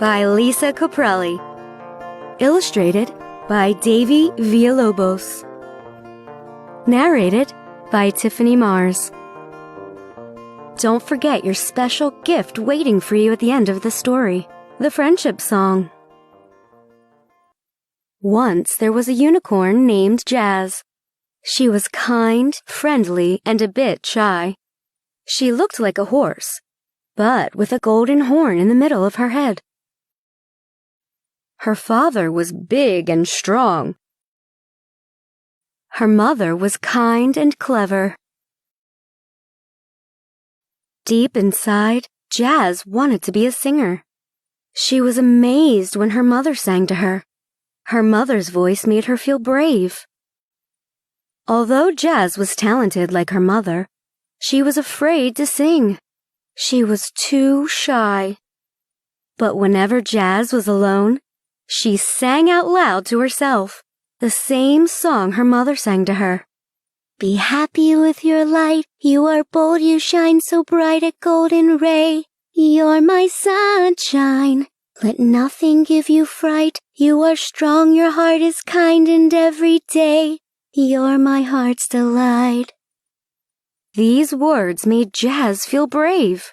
by Lisa Caprelli. Illustrated by Davy Villalobos. Narrated by Tiffany Marz. Don't forget your special gift waiting for you at the end of the story, the friendship song. Once there was a unicorn named Jazz. She was kind, friendly, and a bit shy. She looked like a horse, but with a golden horn in the middle of her head. Her father was big and strong. Her mother was kind and clever. Deep inside, Jazz wanted to be a singer. She was amazed when her mother sang to her. Her mother's voice made her feel brave. Although Jazz was talented like her mother, she was afraid to sing. She was too shy. But whenever Jazz was alone, she sang out loud to herself, the same song her mother sang to her. Be happy with your light, you are bold, you shine so bright, a golden ray. You're my sunshine, let nothing give you fright. You are strong, your heart is kind, and every day, you're my heart's delight. These words made Jazz feel brave.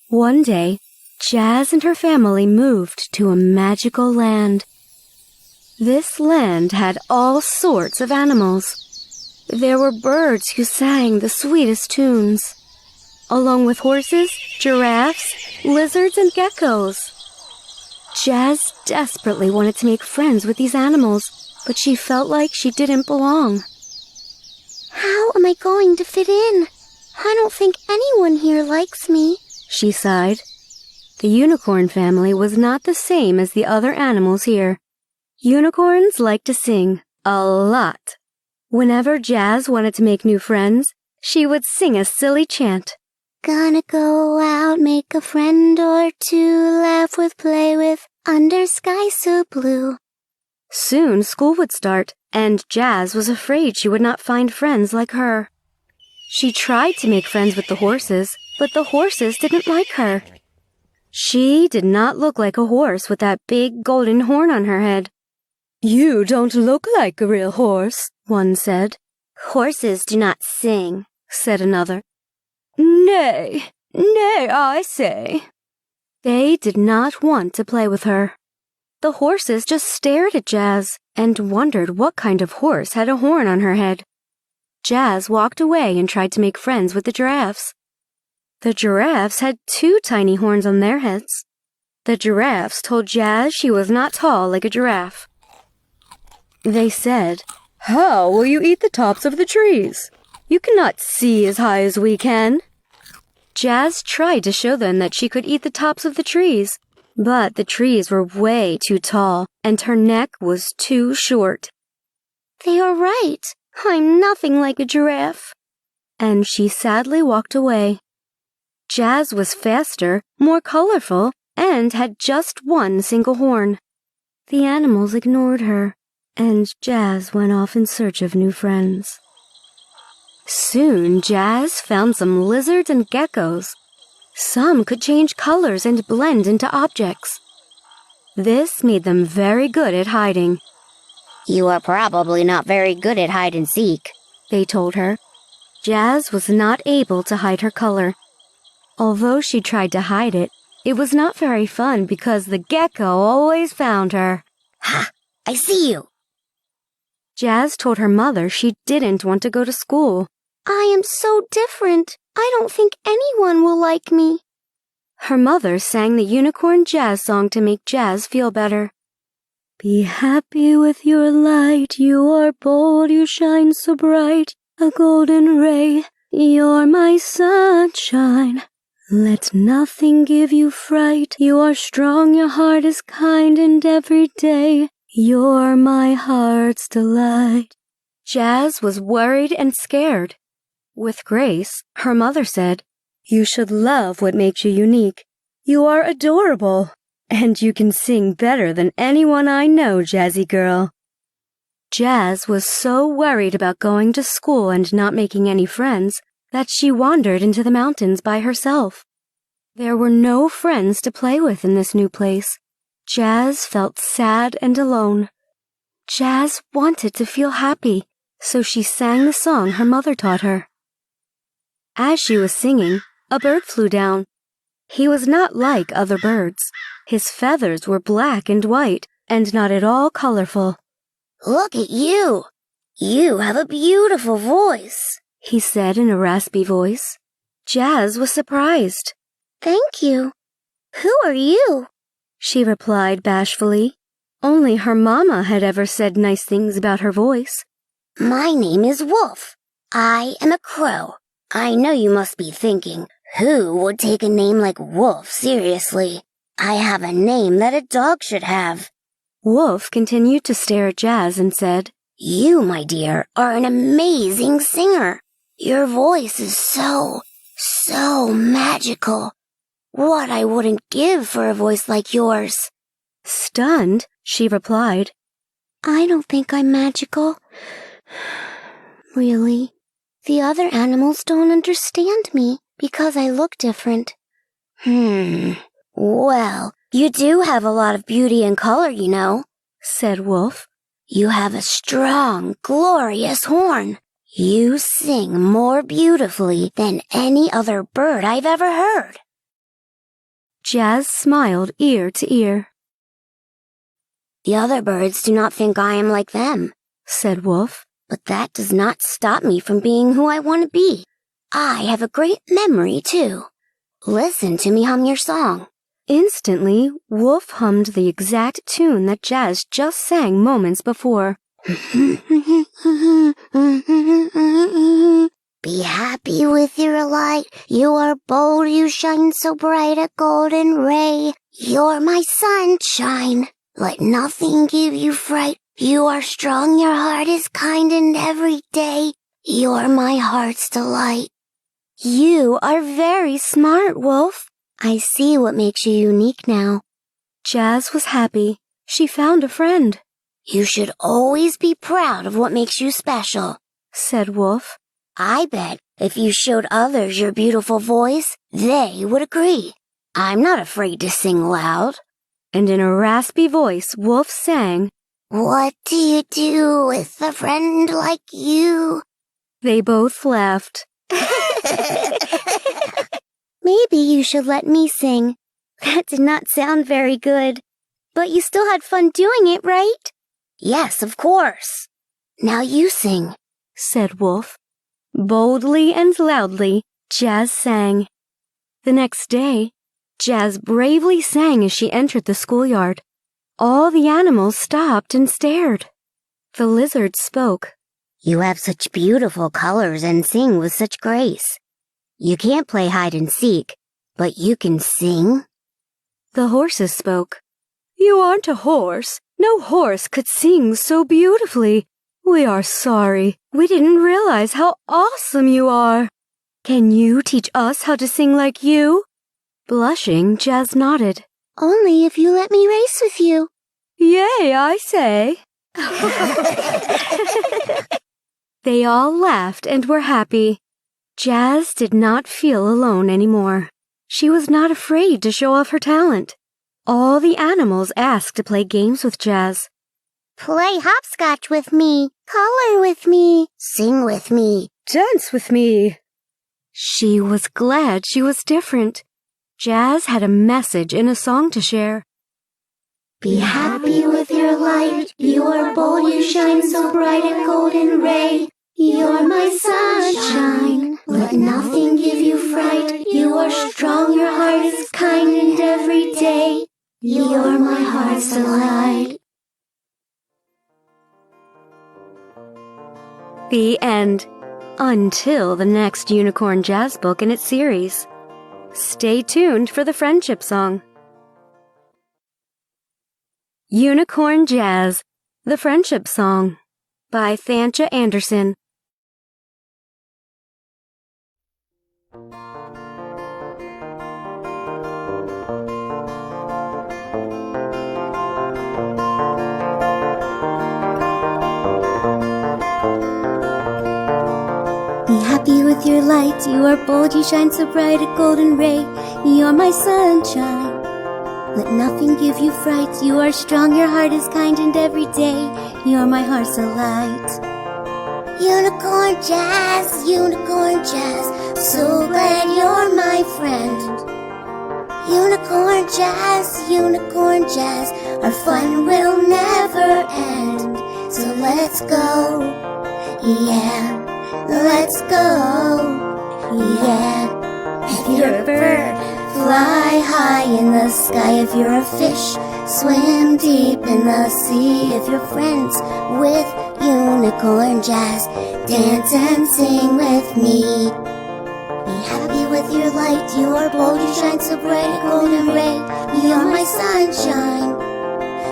One day, Jazz and her family moved to a magical land. This land had all sorts of animals. There were birds who sang the sweetest tunes, along with horses, giraffes, lizards, and geckos. Jazz desperately wanted to make friends with these animals, but she felt like she didn't belong. How am I going to fit in? I don't think anyone here likes me, she sighed. The unicorn family was not the same as the other animals here. Unicorns like to sing a lot. Whenever Jazz wanted to make new friends, she would sing a silly chant. Gonna go out, make a friend or two, laugh with, play with, under sky so blue. Soon school would start, and Jazz was afraid she would not find friends like her. She tried to make friends with the horses, but the horses didn't like her. She did not look like a horse with that big golden horn on her head. You don't look like a real horse, one said. Horses do not sing, said another. Nay, I say. They did not want to play with her. The horses just stared at Jazz and wondered what kind of horse had a horn on her head. Jazz walked away and tried to make friends with the giraffes. The giraffes had 2 tiny horns on their heads. The giraffes told Jazz she was not tall like a giraffe. They said, How will you eat the tops of the trees? You cannot see as high as we can. Jazz tried to show them that she could eat the tops of the trees, but the trees were way too tall, and her neck was too short. They are right. I'm nothing like a giraffe. And she sadly walked away. Jazz was faster, more colorful, and had just 1 single horn. The animals ignored her, and Jazz went off in search of new friends. Soon, Jazz found some lizards and geckos. Some could change colors and blend into objects. This made them very good at hiding. You are probably not very good at hide and seek, they told her. Jazz was not able to hide her color. Although she tried to hide it, it was not very fun because the gecko always found her. Ha! I see you! Jazz told her mother she didn't want to go to school. I am so different. I don't think anyone will like me. Her mother sang the unicorn jazz song to make Jazz feel better. Be happy with your light, you are bold, you shine so bright, a golden ray, you're my sunshine. Let nothing give you fright, you are strong, your heart is kind, and every day, you're my heart's delight. Jazz was worried and scared. With grace, her mother said, You should love what makes you unique. You are adorable, and you can sing better than anyone I know, Jazzy girl. Jazz was so worried about going to school and not making any friends that she wandered into the mountains by herself. There were no friends to play with in this new place. Jazz felt sad and alone. Jazz wanted to feel happy, so she sang the song her mother taught her. As she was singing, a bird flew down. He was not like other birds. His feathers were black and white, and not at all colorful. "Look at you! You have a beautiful voice," he said in a raspy voice. Jazz was surprised. "Thank you. Who are you?" she replied bashfully. Only her mama had ever said nice things about her voice. "My name is Wolf. I am a crow. I know you must be thinking, who would take a name like Wolf seriously? I have a name that a dog should have." Wolf continued to stare at Jazz and said, "You, my dear, are an amazing singer. Your voice is so magical. What I wouldn't give for a voice like yours." Stunned, she replied, "I don't think I'm magical. Really. The other animals don't understand me because I look different." "Well, you do have a lot of beauty and color, you know," said Wolf. "You have a strong, glorious horn. You sing more beautifully than any other bird I've ever heard." Jazz smiled ear to ear. "The other birds do not think I am like them," said Wolf. "but that does not stop me from being who I want to be. I have a great memory, too. Listen to me hum your song." Instantly, Wolf hummed the exact tune that Jazz just sang moments before. "Be happy with your light. You are bold, you shine so bright, a golden ray. You're my sunshine. Let nothing give you fright. You are strong, your heart is kind, and every day you're my heart's delight." "You are very smart, Wolf. I see what makes you unique now." Jazz was happy. She found a friend. "You should always be proud of what makes you special," said Wolf. "I bet if you showed others your beautiful voice, they would agree. I'm not afraid to sing loud." And in a raspy voice, Wolf sang, "What do you do with a friend like you?" They both laughed. "Maybe you should let me sing. That did not sound very good. But you still had fun doing it, right?" "Yes, of course. Now you sing," said Wolf. Boldly and loudly, Jazz sang. The next day, Jazz bravely sang as she entered the schoolyard. All the animals stopped and stared. The lizard spoke. "You have such beautiful colors and sing with such grace. You can't play hide and seek, but you can sing." The horses spoke. "You aren't a horse. No horse could sing so beautifully. We are sorry. We didn't realize how awesome you are. Can you teach us how to sing like you?" Blushing, Jazz nodded. "Only if you let me race with you." "Yay, I say." They all laughed and were happy. Jazz did not feel alone anymore. She was not afraid to show off her talent. All the animals asked to play games with Jazz. "Play hopscotch with me, color with me, sing with me, dance with me." She was glad she was different. Jazz had a message in a song to share. "Be happy with your light. You are bold, you shine so bright, a golden ray. You're my sunshine. Let nothing give you fright. You are strong, your heart is kind, and every day you're my heart's delight." The end. Until the next Unicorn Jazz book in its series. Stay tuned for the friendship song. Unicorn Jazz, the Friendship Song, by Thancia Anderson. Be happy with your light. You are bold, you shine so bright, a golden ray. You're my sunshine. Let nothing give you fright. You are strong, your heart is kind, and every day you're my heart's delight. Unicorn jazz, so glad you're my friend. Unicorn jazz, our fun will never end. So let's go, yeah, let's go, yeah. If you're a bird, fly high in the sky. If you're a fish, swim deep in the sea. If you're friends with unicorn jazz, dance and sing with me. Be happy with your light, you are bold, you shine so bright, a golden ray. You're my sunshine.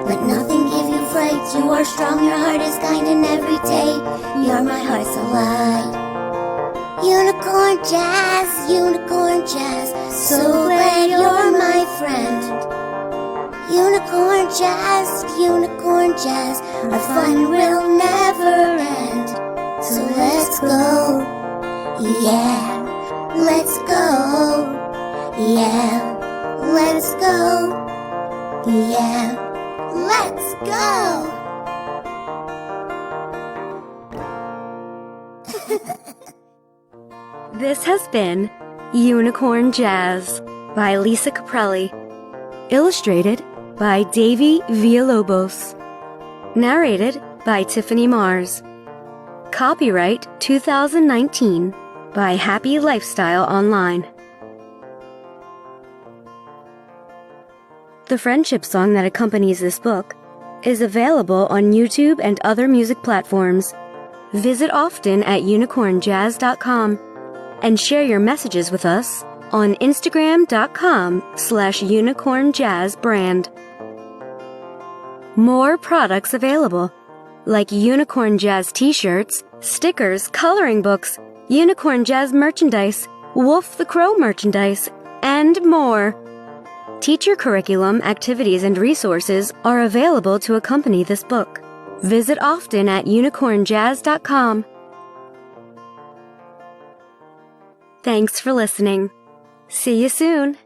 Let nothing give you fright. You are strong, your heart is kind, and every day you're my heart's delight. Unicorn jazz, so glad you're my friend. Unicorn jazz, our fun will never end. So let's go, yeah, let's go, yeah, let's go, yeah, let's go. This has been Unicorn Jazz by Lisa Caprelli. Illustrated by Davy Villalobos. Narrated by Tiffany Marz. Copyright 2019 by Happy Lifestyle Online. The friendship song that accompanies this book is available on YouTube and other music platforms. Visit often at unicornjazz.com and share your messages with us on Instagram.com/unicornjazzbrand. More products available, like Unicorn Jazz t-shirts, stickers, coloring books, Unicorn Jazz merchandise, Wolf the Crow merchandise, and more. Teacher curriculum, activities, and resources are available to accompany this book. Visit often at unicornjazz.com. Thanks for listening. See you soon.